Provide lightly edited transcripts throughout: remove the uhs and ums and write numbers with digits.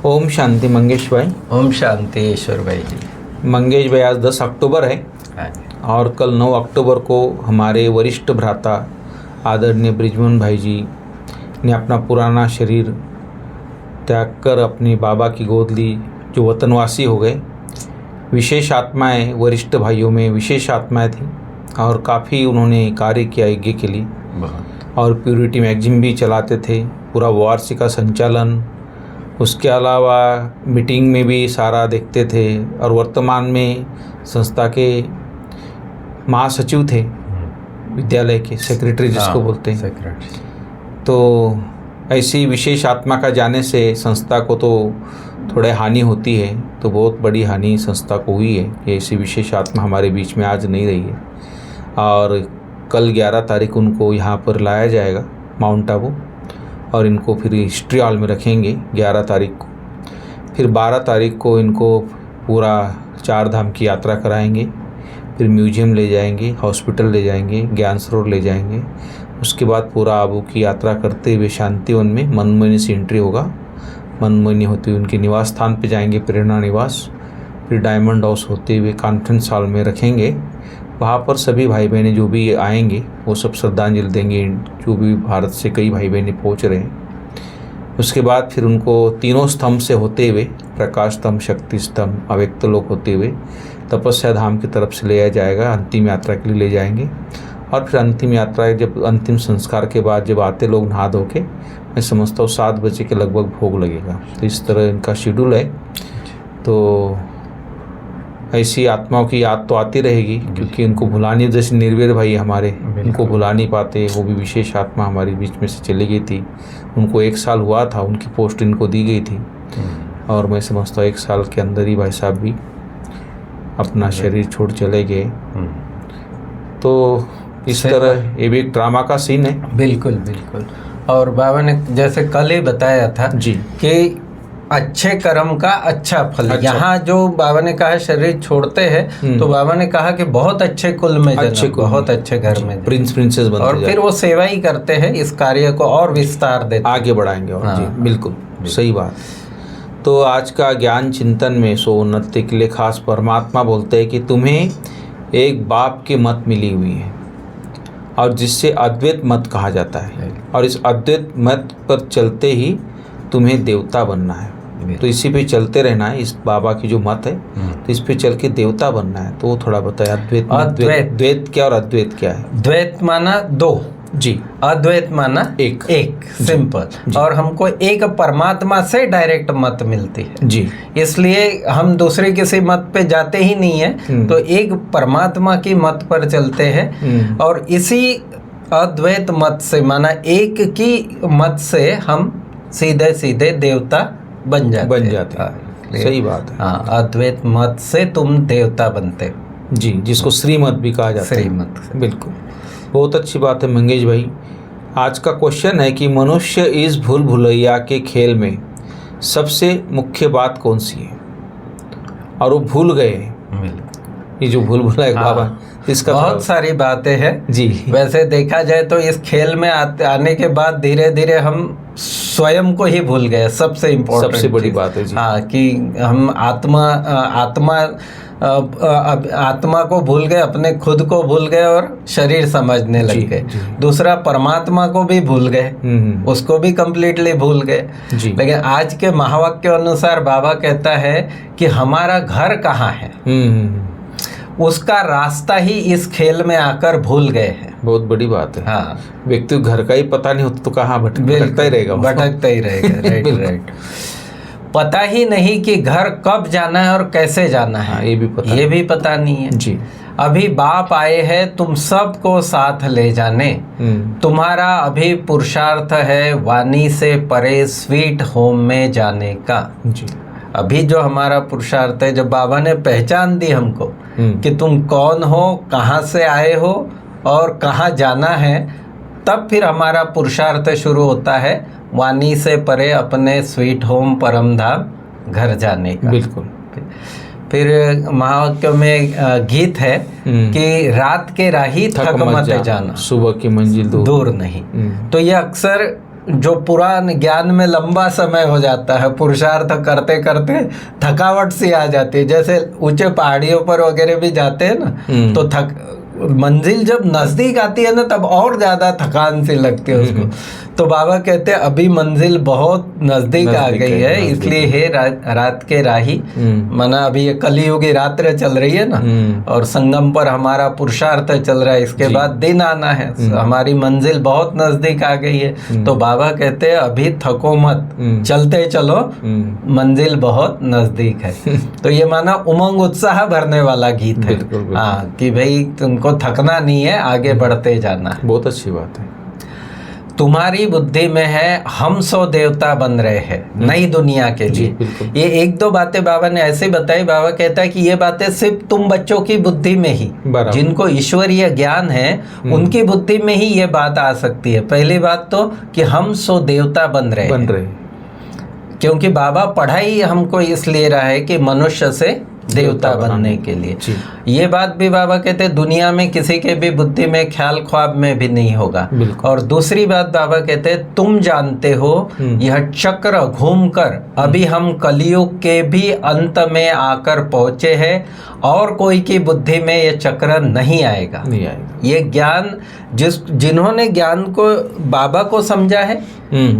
ओम शांति मंगेश भाई। ओम शांति ईश्वर भाई जी। मंगेश भाई, आज 10 अक्टूबर है और कल 9 अक्टूबर को हमारे वरिष्ठ भ्राता आदरणीय बृजमोहन भाई जी ने अपना पुराना शरीर त्याग कर अपने बाबा की गोद ली, जो वतनवासी हो गए। विशेष आत्माएं, वरिष्ठ भाइयों में विशेष आत्माएं थी और काफ़ी उन्होंने कार्य किया यज्ञ के लिए और प्यूरिटी मैगजीन भी चलाते थे, पूरा वार्षिक का संचालन, उसके अलावा मीटिंग में भी सारा देखते थे और वर्तमान में संस्था के महासचिव थे, विद्यालय के सेक्रेटरी जिसको बोलते हैं। तो ऐसी विशेष आत्मा का जाने से संस्था को तो थोड़े हानि होती है, तो बहुत बड़ी हानि संस्था को हुई है कि ऐसी विशेष आत्मा हमारे बीच में आज नहीं रही है। और कल 11 तारीख उनको यहाँ पर लाया जाएगा माउंट आबू और इनको फिर हिस्ट्री हॉल में रखेंगे 11 तारीख को। फिर 12 तारीख को इनको पूरा 4 धाम की यात्रा कराएंगे, फिर म्यूजियम ले जाएंगे, हॉस्पिटल ले जाएंगे, ज्ञान सरोवर ले जाएंगे। उसके बाद पूरा आबू की यात्रा करते हुए शांतिवन में मनमोहिनी से एंट्री होगा, मनमोहिनी होते हुए उनके निवास स्थान पे जाएंगे, प्रेरणा निवास। फिर डायमंड हाउस होते हुए कॉन्फ्रेंस हॉल में रखेंगे। वहाँ पर सभी भाई बहनें जो भी आएंगे वो सब श्रद्धांजलि देंगे, जो भी भारत से कई भाई बहनें पहुँच रहे हैं। उसके बाद फिर उनको तीनों स्तंभ से होते हुए, प्रकाश स्तंभ, शक्ति स्तंभ, अव्यक्त लोक होते हुए तपस्या धाम की तरफ से ले जाएगा, अंतिम यात्रा के लिए ले जाएंगे। और फिर अंतिम यात्रा, जब अंतिम संस्कार के बाद जब आते लोग नहा धो के, मैं समझता हूँ 7 बजे के लगभग भोग लगेगा। तो इस तरह इनका शेड्यूल है। तो ऐसी आत्माओं की याद तो आती रहेगी, क्योंकि उनको भुलानी, जैसे निर्वीर भाई हमारे, उनको भुला नहीं पाते। वो भी विशेष आत्मा हमारे बीच में से चली गई थी। उनको 1 साल हुआ था, उनकी पोस्ट इनको दी गई थी और मैं समझता हूँ 1 साल के अंदर ही भाई साहब भी अपना शरीर छोड़ चले गए। तो इस तरह ये भी एक ड्रामा का सीन है। बिल्कुल बिल्कुल। और बाबा ने जैसे कल ही बताया था जी कि अच्छे कर्म का अच्छा फल। अच्छा। यहाँ जो बाबा ने कहा शरीर छोड़ते हैं, तो बाबा ने कहा कि बहुत अच्छे कुल में जन्म, बहुत अच्छे घर में प्रिंस प्रिंसेस बनते और फिर वो सेवा ही करते हैं, इस कार्य को और विस्तार देते, आगे बढ़ाएंगे। और जी बिल्कुल सही बात। तो आज का ज्ञान चिंतन में उन्नति के लिए खास परमात्मा बोलते हैं कि तुम्हें एक बाप की मत मिली हुई है और जिससे अद्वैत मत कहा जाता है, और इस अद्वैत मत पर चलते ही तुम्हें देवता बनना है। तो इसी पे चलते रहना है, इस बाबा की जो मत है, तो इस पे चल के देवता बनना है। तो थोड़ा बताया अद्वैत द्वैत क्या और अद्वैत क्या है। द्वैत माना 2 जी, अद्वैत माना एक सिंपल। और हमको एक परमात्मा से डायरेक्ट मत मिलती है जी, इसलिए हम दूसरे किसी मत पे जाते ही नहीं है, तो एक परमात्मा की मत पर चलते हैं। और इसी अद्वैत मत से, माना एक की मत से, हम सीधे सीधे देवता बन जाते हैं। सही बात है। हाँ, अद्वैत मत से तुम देवता बनते हो जी, जिसको श्रीमत भी कहा जाता है। श्रीमत, बिल्कुल, बहुत अच्छी बात है मंगेश भाई। आज का क्वेश्चन है कि मनुष्य इस भूल भुलैया के खेल में सबसे मुख्य बात कौन सी है, और वो भूल गए। ये जो भूल भुलैया बाबा, इसका बहुत सारी बातें हैं जी। वैसे देखा जाए तो इस खेल में आने के बाद धीरे धीरे हम स्वयं को ही भूल गए। सबसे इम्पोर्टेंट, सबसे बड़ी बात है जी। हाँ, कि हम आत्मा को भूल गए, अपने खुद को भूल गए और शरीर समझने लग गए। दूसरा, परमात्मा को भी भूल गए, उसको भी कंप्लीटली भूल गए। लेकिन आज के महावाक्य अनुसार बाबा कहता है कि हमारा घर कहाँ है, उसका रास्ता ही इस खेल में आकर भूल गए हैं। बहुत बड़ी बात है। हाँ, व्यक्ति को घर का ही पता नहीं होता तो कहाँ भटकता ही रहेगा, राइट। पता ही नहीं कि घर कब जाना है और कैसे जाना है। ये भी पता नहीं है जी। अभी बाप आए हैं तुम सबको साथ ले जाने, तुम्हारा अभी पुरुषार्थ है वाणी से परे स्वीट होम में जाने का जी। अभी जो हमारा पुरुषार्थ है, जब बाबा ने पहचान दी हमको कि तुम कौन हो, कहाँ से आए हो और कहाँ जाना है, तब फिर हमारा पुरुषार्थ शुरू होता है वाणी से परे अपने स्वीट होम परम धाम घर जाने का। बिल्कुल। फिर महावाक्य में गीत है कि रात के राही थक मत जाना, सुबह की मंजिल दूर नहीं। तो ये अक्सर जो पुरान ज्ञान में लंबा समय हो जाता है, पुरुषार्थ करते करते थकावट सी आ जाती है। जैसे ऊंचे पहाड़ियों पर वगैरह भी जाते हैं ना, तो मंजिल जब नजदीक आती है ना तब और ज्यादा थकान सी लगती है उसको। तो बाबा कहते हैं अभी मंजिल बहुत नजदीक आ गई है, इसलिए हे रात के राही, माना अभी ये कलियुगी रात्र चल रही है ना, और संगम पर हमारा पुरुषार्थ चल रहा है, इसके बाद दिन आना है, हमारी मंजिल बहुत नजदीक आ गई है। तो बाबा कहते हैं अभी थको मत, चलते चलो, मंजिल बहुत नजदीक है। तो ये माना उमंग उत्साह भरने वाला गीत है। हाँ, कि भाई तुमको थकना नहीं है, आगे बढ़ते जाना है। बहुत अच्छी बात है। तुम्हारी बुद्धि में है हम 100 देवता बन रहे हैं नई दुनिया के लिए। ये एक दो बातें बाबा ने ऐसे बताई। बाबा कहता है कि ये बातें सिर्फ तुम बच्चों की बुद्धि में ही, जिनको ईश्वरीय ज्ञान है उनकी बुद्धि में ही ये बात आ सकती है। पहली बात तो कि हम 100 देवता बन रहे हैं, क्योंकि बाबा पढ़ाई हमको इसलिए रहा है कि मनुष्य से देवता बनने के लिए। ये बात भी बाबा कहते हैं दुनिया में किसी के भी बुद्धि में, ख्याल ख्वाब में भी नहीं होगा। और दूसरी बात बाबा कहते हैं तुम जानते हो यह चक्र घूमकर अभी हम कलियुग के भी अंत में आकर पहुंचे हैं, और कोई की बुद्धि में यह चक्र नहीं आएगा। ये ज्ञान जिन्होंने ज्ञान को बाबा को समझा है,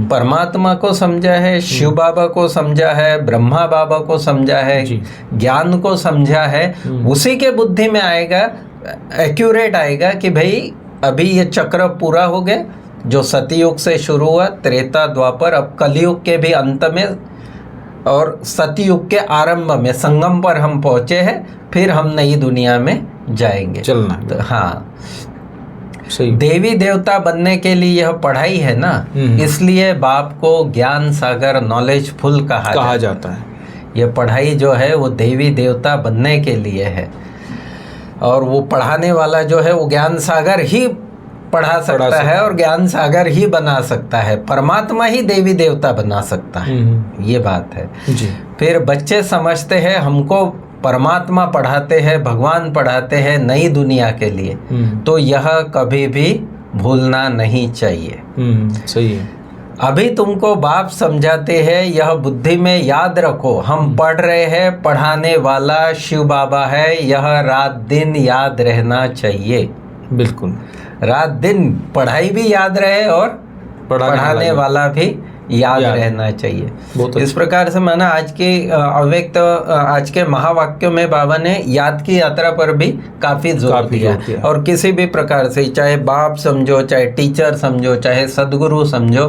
परमात्मा को समझा है, शिव बाबा को समझा है, ब्रह्मा बाबा को समझा है, ज्ञान को समझा है, उसी के बुद्धि में आएगा, एक्यूरेट आएगा कि भाई अभी ये चक्र पूरा हो गया, जो सतयुग से शुरू हुआ, त्रेता द्वापर, अब कलयुग के भी अंत में और सतयुग के आरंभ में संगम पर हम पहुंचे हैं, फिर हम नई दुनिया में जाएंगे, चलना। तो हाँ, सही। देवी देवता बनने के लिए यह पढ़ाई है ना, इसलिए बाप को ज्ञान सागर, नॉलेज फुल कहा जाता है। यह पढ़ाई जो है वो देवी देवता बनने के लिए है, और वो पढ़ाने वाला जो है वो ज्ञान सागर ही पढ़ा सकता है और ज्ञान सागर ही बना सकता है। परमात्मा ही देवी देवता बना सकता है, ये बात है जी। फिर बच्चे समझते हैं हमको परमात्मा पढ़ाते हैं, भगवान पढ़ाते हैं नई दुनिया के लिए, तो यह कभी भी भूलना नहीं चाहिए। सही है। अभी तुमको बाप समझाते हैं, यह बुद्धि में याद रखो, हम पढ़ रहे हैं, पढ़ाने वाला शिव बाबा है, यह रात दिन याद रहना चाहिए। बिल्कुल, रात दिन पढ़ाई भी याद रहे और पढ़ाने वाला भी याद रहना चाहिए। इस प्रकार से माना आज के अव्यक्त, आज के महावाक्यों में बाबा ने याद की यात्रा पर भी काफी जोर दिया। और किसी भी प्रकार से, चाहे बाप समझो, चाहे टीचर समझो, चाहे सदगुरु समझो,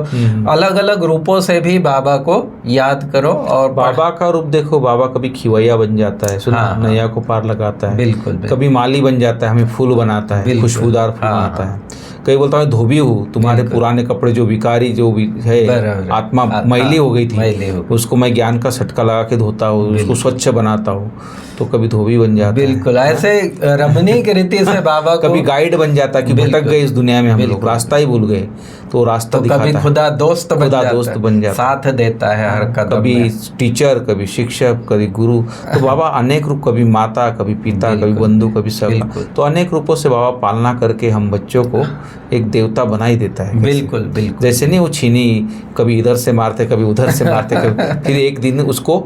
अलग अलग रूपों से भी बाबा को याद करो। और बाबा का रूप देखो, बाबा कभी खिवैया बन जाता है, नैया को पार लगाता है, बिल्कुल। कभी माली बन जाता है, हमें फूल बनाता है, खुशबूदार फूल बनाता है। कई बोलता हूँ धोबी हूँ, तुम्हारे पुराने कपड़े जो विकारी जो भी है, आत्मा मैली हो गई थी, उसको मैं ज्ञान का सटका लगा के धोता हूँ, उसको स्वच्छ बनाता हूँ, तो कभी धोबी बन जाता है। बिल्कुल ऐसे रमणीक रीति से बाबा को कभी गाइड बन जाता है कि भटक गए इस दुनिया में, हम लोग रास्ता ही भूल गए, तो रास्ता दिखाता है। कभी खुदा दोस्त बन जाता है, साथ देता है हर कदम। कभी टीचर, कभी शिक्षक, कभी गुरु। तो बाबा अनेक रूप, कभी माता, कभी पिता, कभी बंधु, कभी सब, तो अनेक रूपों से बाबा पालना करके हम बच्चों को एक देवता बना ही देता है। बिल्कुल बिल्कुल। जैसे नहीं वो छीनी, कभी इधर से मारते, कभी उधर से मारते, फिर एक दिन उसको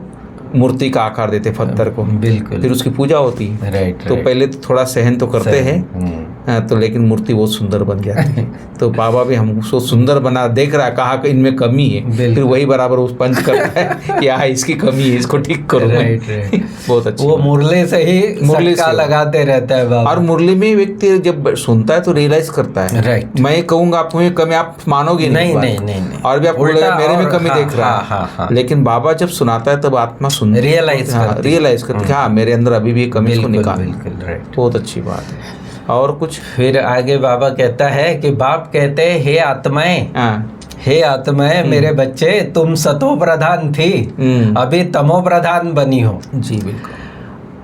मूर्ति का आकार देते पत्थर को, बिल्कुल, फिर उसकी पूजा होती है। तो पहले तो थोड़ा सहन तो करते हैं, तो लेकिन मूर्ति बहुत सुंदर बन जाती है। तो बाबा भी हमको सुंदर बना, देख रहा है कहाँ का इनमें कमी है, फिर वही बराबर उस पंच करता है कि हाँ इसकी कमी है, इसको ठीक करो। बहुत अच्छा। वो मुरली से ही मुरली का लगाते रहता है बाबा। और मुरली में व्यक्ति जब सुनता है तो रियलाइज करता है, मैं कहूँगा आपको ये कमी, आप मानोगे नहीं, और भी आप बोलेगा मेरे में कमी देख रहा है, लेकिन बाबा जब सुनाता है तब आत्मा रियलाइज करते हाँ मेरे अंदर अभी भी कमी को निकाल। बहुत अच्छी बात है। और कुछ फिर आगे बाबा कहता है कि बाप कहते हैं हे आत्माएं, हे आत्माएं, मेरे बच्चे, तुम सतो प्रधान थी, अभी तमो प्रधान बनी हो। जी बिल्कुल।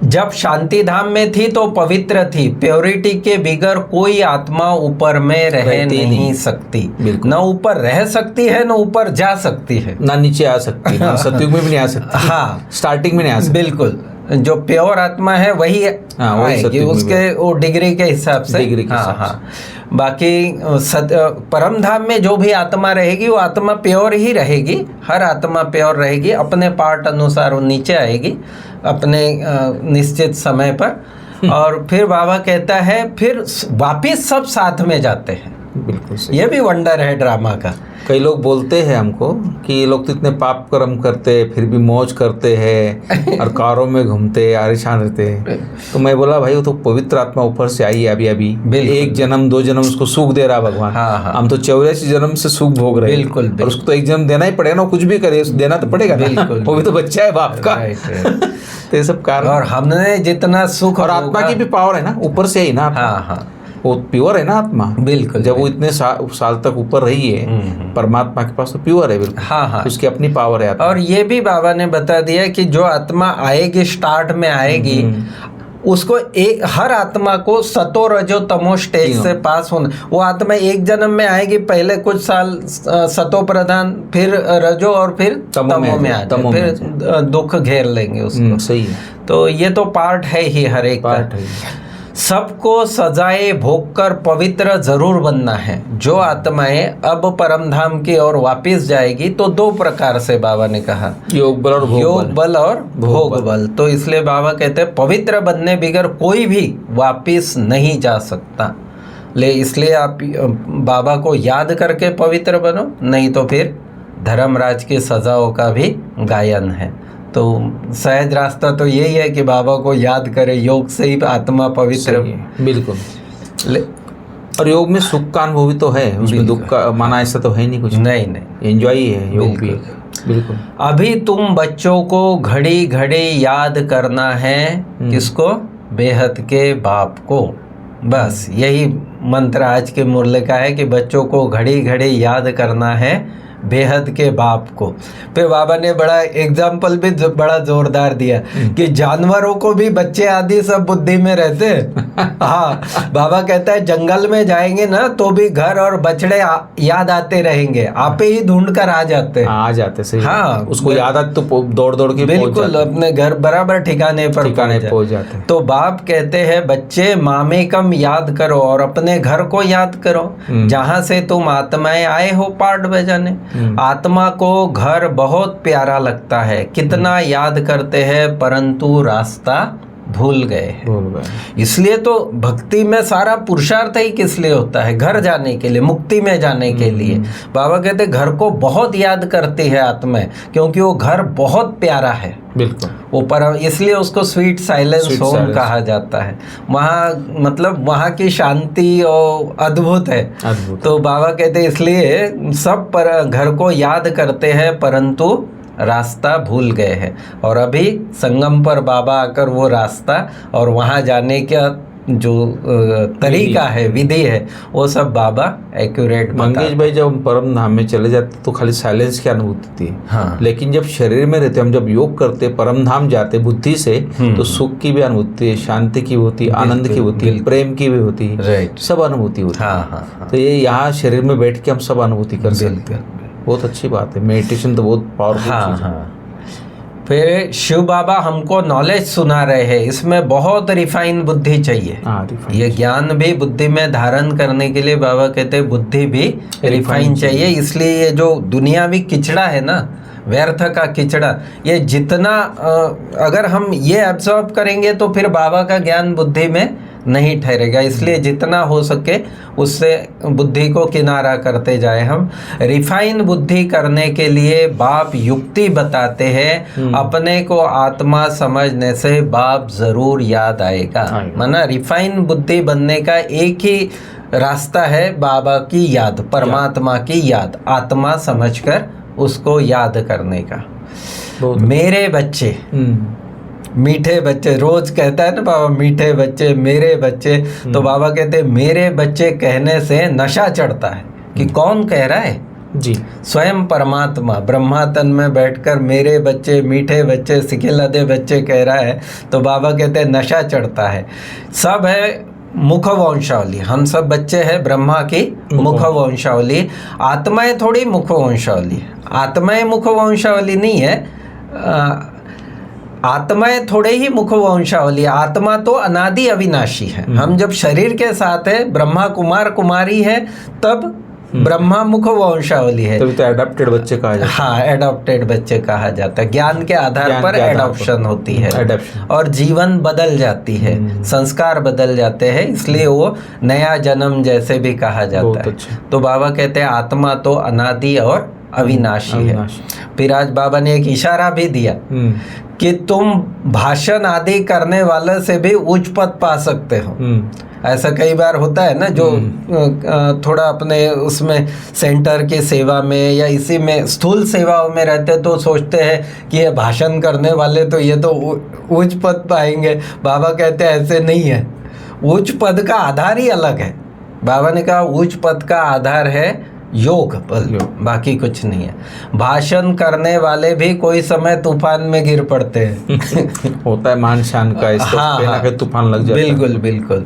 जब शांति धाम में थी तो पवित्र थी, प्योरिटी के बिगर कोई आत्मा ऊपर में रह नहीं सकती, न ऊपर रह सकती है, न ऊपर जा सकती है, ना नीचे आ सकती है, सतयुग में भी नहीं आ सकती, हाँ स्टार्टिंग में नहीं आ सकती। बिल्कुल, जो प्योर आत्मा है वही आएगी, उसके वो डिग्री के हिसाब से। हाँ। बाकी परम धाम में जो भी आत्मा रहेगी वो आत्मा प्योर ही रहेगी, हर आत्मा प्योर रहेगी, अपने पार्ट अनुसार वो नीचे आएगी अपने निश्चित समय पर। और फिर बाबा कहता है फिर वापिस सब साथ में जाते हैं। बिल्कुल सही। ये भी वंडर है ड्रामा का। कई लोग बोलते हैं हमको कि ये लोग तो इतने पाप कर्म करते फिर भी मौज करते हैं और कारों में घूमते आरिशान रहते हैं। तो मैं बोला भाई वो तो पवित्र आत्मा ऊपर से आई है अभी एक जन्म 2 जन्म उसको सुख दे रहा भगवान। हाँ। हम तो 84 जन्म से सुख भोग रहे हैं। बिल्कुल। और उसको तो एक जन्म देना ही पड़ेगा ना, कुछ भी करे देना तो पड़ेगा। बिल्कुल। वो भी तो बच्चा है बाप का। तो ये सब कारण। और हमने जितना सुख और आत्मा की भी पावर है ना, ऊपर से ही ना। हाँ, वो प्योर है ना आत्मा। बिल्कुल। जब वो इतने साल तक ऊपर रही है परमात्मा के पास तो प्योर है बिल्कुल। हाँ। उसकी अपनी पावर है आत्मा। और ये भी बाबा ने बता दिया कि जो आत्मा आएगी स्टार्ट में आएगी उसको हर आत्मा को सतो रजो तमो स्टेज से पास होना। वो आत्मा एक जन्म में आएगी, पहले कुछ साल सतो प्रधान, फिर रजो और फिर तमो में आ जाए, फिर दुख घेर लेंगे उसको। सही है। तो ये तो पार्ट है ही हर एक पार्ट का। है। सबको सजाए भोग कर पवित्र जरूर बनना है। जो आत्माएं अब परम धाम की ओर वापिस जाएगी तो 2 प्रकार से बाबा ने कहा, योग बल और भोग बल। तो इसलिए बाबा कहते हैं पवित्र बनने बगैर कोई भी वापिस नहीं जा सकता। इसलिए आप बाबा को याद करके पवित्र बनो, नहीं तो फिर धर्मराज की सजाओं का भी गायन है। तो सहज रास्ता तो यही है कि बाबा को याद करे, योग से ही आत्मा पवित्र। बिल्कुल। और योग में सुख का अनुभव भी तो है, उसमें दुख का माना ऐसा तो है नहीं कुछ। नहीं, एंजॉय ही है योग भी। बिल्कुल। अभी तुम बच्चों को घड़ी घड़ी याद करना है, किसको? बेहद के बाप को। बस यही मंत्र आज के मुरली का है कि बच्चों को घड़ी घड़ी याद करना है बेहद के बाप को। फिर बाबा ने बड़ा एग्जाम्पल भी बड़ा जोरदार दिया कि जानवरों को भी बच्चे आदि सब बुद्धि में रहते हैं। हाँ, बाबा कहता है जंगल में जाएंगे ना तो भी घर और बछड़े याद आते रहेंगे, आपे ही ढूंढ कर आ जाते सही। हाँ, उसको याद आते तो दौड़ दौड़ के बिल्कुल अपने घर बराबर ठिकाने पर पहुंच जाते। तो बाप कहते हैं बच्चे मामे कम याद करो और अपने घर को याद करो जहां से तुम आत्माएं आए हो पाठ बजाने। आत्मा को घर बहुत प्यारा लगता है, कितना याद करते हैं परंतु रास्ता भूल गए। इसलिए तो भक्ति में सारा पुरुषार्थ ही किस लिए होता है? घर जाने के लिए, मुक्ति में जाने के लिए। बाबा कहते घर को बहुत याद करती है आत्मा, क्योंकि वो घर बहुत प्यारा है। बिल्कुल। वो इसलिए उसको स्वीट साइलेंस होम कहा जाता है। वहाँ मतलब वहाँ की शांति और अद्भुत है। तो बाबा कहते इसलिए सब पर घर को याद करते हैं परंतु रास्ता भूल गए हैं। और अभी संगम पर बाबा आकर वो रास्ता और वहाँ जाने का जो तरीका है, विधि है, वो सब बाबा एक्यूरेट। मंगेश भाई जब हम परम धाम में चले जाते तो खाली साइलेंस की अनुभूति थी। हाँ। लेकिन जब शरीर में रहते, हम जब योग करते परम धाम जाते बुद्धि से, तो सुख की भी अनुभूति है, शांति की होती, आनंद की होती, प्रेम की भी होती, सब अनुभूति होती। हाँ। तो ये यहाँ शरीर में बैठ के हम सब अनुभूति कर सकते हैं। बहुत अच्छी बात है। मेडिटेशन तो बहुत पावरफुल चीज है। फिर शिव बाबा हमको नॉलेज सुना रहे हैं, इसमें बहुत रिफाइन बुद्धि चाहिए। ये ज्ञान भी बुद्धि में धारण करने के लिए बाबा कहते हैं बुद्धि भी रिफाइन चाहिए। इसलिए ये जो दुनियावी किचड़ा है ना, व्यर्थ का किचड़ा, ये जितना अगर हम ये एब्जॉर्ब करेंगे तो फिर बाबा का ज्ञान बुद्धि में नहीं ठहरेगा। इसलिए जितना हो सके उससे बुद्धि को किनारा करते जाए हम। रिफाइन बुद्धि करने के लिए बाप युक्ति बताते हैं। अपने को आत्मा समझने से बाप जरूर याद आएगा। माना रिफाइन बुद्धि बनने का एक ही रास्ता है, बाबा की याद, परमात्मा की याद, आत्मा समझकर उसको याद करने का। मेरे बच्चे, मीठे बच्चे, रोज कहता है ना बाबा मीठे बच्चे, मेरे बच्चे। तो बाबा कहते हैं मेरे बच्चे कहने से नशा चढ़ता है। कि कौन कह रहा है? जी, स्वयं परमात्मा ब्रह्मा तन में बैठकर मेरे बच्चे, मीठे बच्चे, सिखिलदे बच्चे कह रहा है। तो बाबा कहते हैं नशा चढ़ता है। सब है मुख वंशावली, हम सब बच्चे हैं ब्रह्मा की मुख वंशावली। आत्माएं थोड़ी मुख वंशावली, आत्माएं मुख वंशावली नहीं है। आत्माएं थोड़े ही मुख वंशावली, आत्मा तो अनादि अविनाशी है। हम जब शरीर के साथ है, ब्रह्मा कुमार कुमारी है, तब ब्रह्मा मुख वंशावली है, तभी तो एडॉप्टेड बच्चे कहा जाता है। हाँ, एडॉप्टेड बच्चे कहा जाता है। ज्ञान के आधार पर एडॉप्शन होती है और जीवन बदल जाती है, संस्कार बदल जाते हैं, इसलिए वो नया जन्म जैसे भी कहा जाता है। तो बाबा कहते हैं आत्मा तो अनादि और अविनाशी है। फिर आज बाबा ने एक इशारा भी दिया कि तुम भाषण आदि करने वाले से भी उच्च पद पा सकते हो। ऐसा कई बार होता है ना, जो थोड़ा अपने उसमें सेंटर के सेवा में या इसी में स्थूल सेवाओं में रहते तो सोचते हैं कि ये भाषण करने वाले तो ये तो उच्च पद पाएंगे। बाबा कहते हैं ऐसे नहीं है, उच्च पद का आधार ही अलग है। बाबा ने कहा उच्च पद का आधार है योग, बाकी कुछ नहीं है। भाषण करने वाले भी कोई समय तूफान में गिर पड़ते हैं होता है मान शान का, इसको हाँ, तूफान लग जाता है। बिल्कुल बिल्कुल।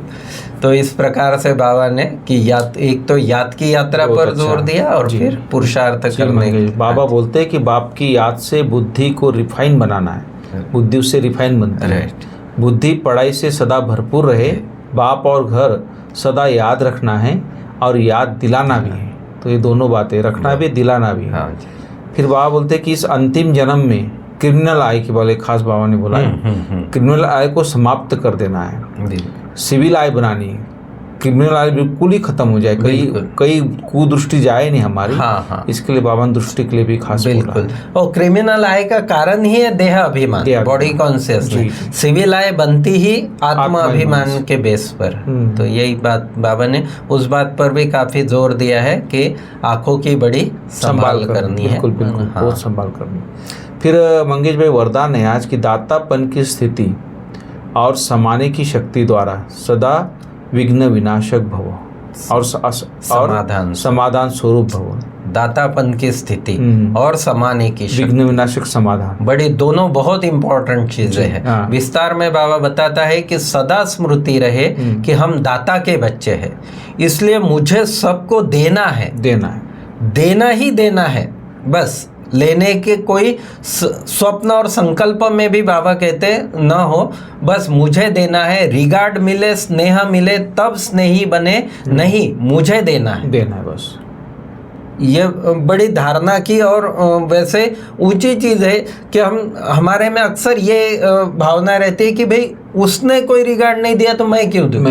तो इस प्रकार से बाबा ने कि एक तो याद की यात्रा पर जोर दिया और फिर पुरुषार्थ करने। बाबा बोलते हैं कि बाप की याद से बुद्धि को रिफाइन बनाना है, बुद्धि उससे रिफाइन बनती है। बुद्धि पढ़ाई से सदा भरपूर रहे, बाप और घर सदा याद रखना है और याद दिलाना भी है। तो ये दोनों बातें, रखना भी दिलाना भी। हाँ। फिर बाबा बोलते कि इस अंतिम जन्म में क्रिमिनल आय के वाले खास बाबा ने बोला क्रिमिनल आय को समाप्त कर देना है, सिविल आय बनानी है। क्रिमिनल आय बिल्कुल ही खत्म हो जाए, कई कुदृष्टि जाए नहीं हमारी। हाँ। इसके लिए बाबा दृष्टि के लिए भी खास बिल्कुल। और क्रिमिनल आय का कारण ही है देह अभिमान, बॉडी कॉन्शियसनेस। सिविल आय बनती ही आत्मा अभिमान के बेस पर। तो यही बात बाबा ने उस बात पर भी काफी जोर दिया है कि आंखों की बड़ी संभाल करनी है। बिल्कुल बिल्कुल, बहुत संभाल करनी। फिर मंगेश भाई वरदान है आज की दातापन की स्थिति और समाने की शक्ति द्वारा सदा विघ्न विनाशक भव और समाधान स्वरूप भव। दातापन की स्थिति और समाने की विघ्न विनाशक समाधान, बड़ी दोनों बहुत इंपॉर्टेंट चीजें हैं। हाँ। विस्तार में बाबा बताता है कि सदा स्मृति रहे कि हम दाता के बच्चे हैं, इसलिए मुझे सबको देना है, देना ही देना है। बस लेने के कोई स्वप्न और संकल्प में भी बाबा कहते न हो, बस मुझे देना है। रिगार्ड मिले, स्नेह मिले तब स्नेही बने, नहीं मुझे देना है बस। ये बड़ी धारणा की और वैसे ऊंची चीज़ है कि हमारे में अक्सर ये भावना रहती है कि भाई उसने कोई रिगार्ड नहीं दिया तो मैं क्यों दूं।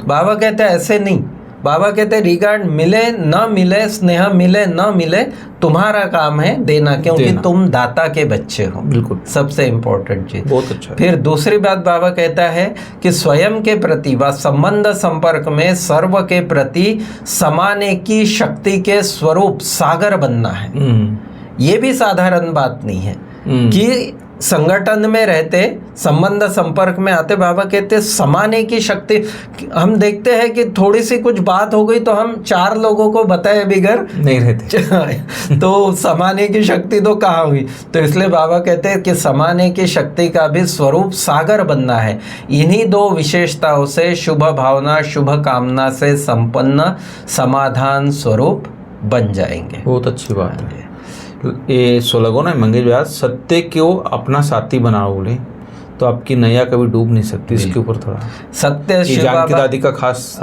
बाबा कहते हैं ऐसे नहीं। बाबा कहते हैं रिगार्ड मिले न मिले, स्नेह मिले न मिले, तुम्हारा काम है देना, क्योंकि तुम दाता के बच्चे हो। बिल्कुल, सबसे इम्पोर्टेंट चीज। बहुत अच्छा। फिर दूसरी बात बाबा कहता है कि स्वयं के प्रति व संबंध संपर्क में सर्व के प्रति समाने की शक्ति के स्वरूप सागर बनना है। ये भी साधारण बात नहीं है कि संगठन में रहते, संबंध संपर्क में आते, बाबा कहते समाने की शक्ति। हम देखते हैं कि थोड़ी सी कुछ बात हो गई तो हम 4 लोगों को बताए बिगर नहीं रहते तो समाने की शक्ति तो कहाँ हुई। तो इसलिए बाबा कहते हैं कि समाने की शक्ति का भी स्वरूप सागर बनना है। इन्हीं 2 विशेषताओं से शुभ भावना शुभ कामना से संपन्न समाधान स्वरूप बन जाएंगे। बहुत अच्छी बात है। ये 16 को ना मंगेश भाई, सत्य को अपना साथी बनाओ बोले तो आपकी नैया कभी डूब नहीं सकती। इसके ऊपर थोड़ा सत्य जानकी दादी का खास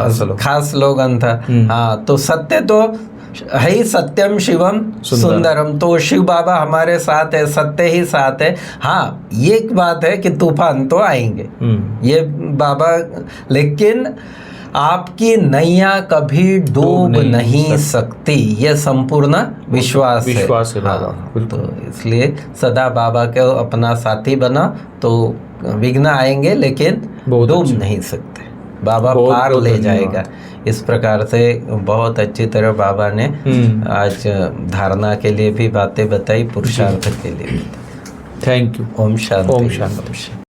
स्लोगन था। हाँ, तो सत्य तो है ही, सत्यम शिवम सुंदरम। तो शिव बाबा हमारे साथ है, सत्य ही साथ है। हाँ, ये एक बात है कि तूफान तो आएंगे, ये बाबा, लेकिन आपकी नैया कभी डूब नहीं सकती, ये संपूर्ण विश्वास है बाबा। तो इसलिए सदा बाबा को अपना साथी बना तो विघ्न आएंगे लेकिन डूब नहीं सकते, बाबा पार ले जाएगा। इस प्रकार से बहुत अच्छी तरह बाबा ने आज धारणा के लिए भी बातें बताई, पुरुषार्थ के लिए। Thank you. ओम शांति।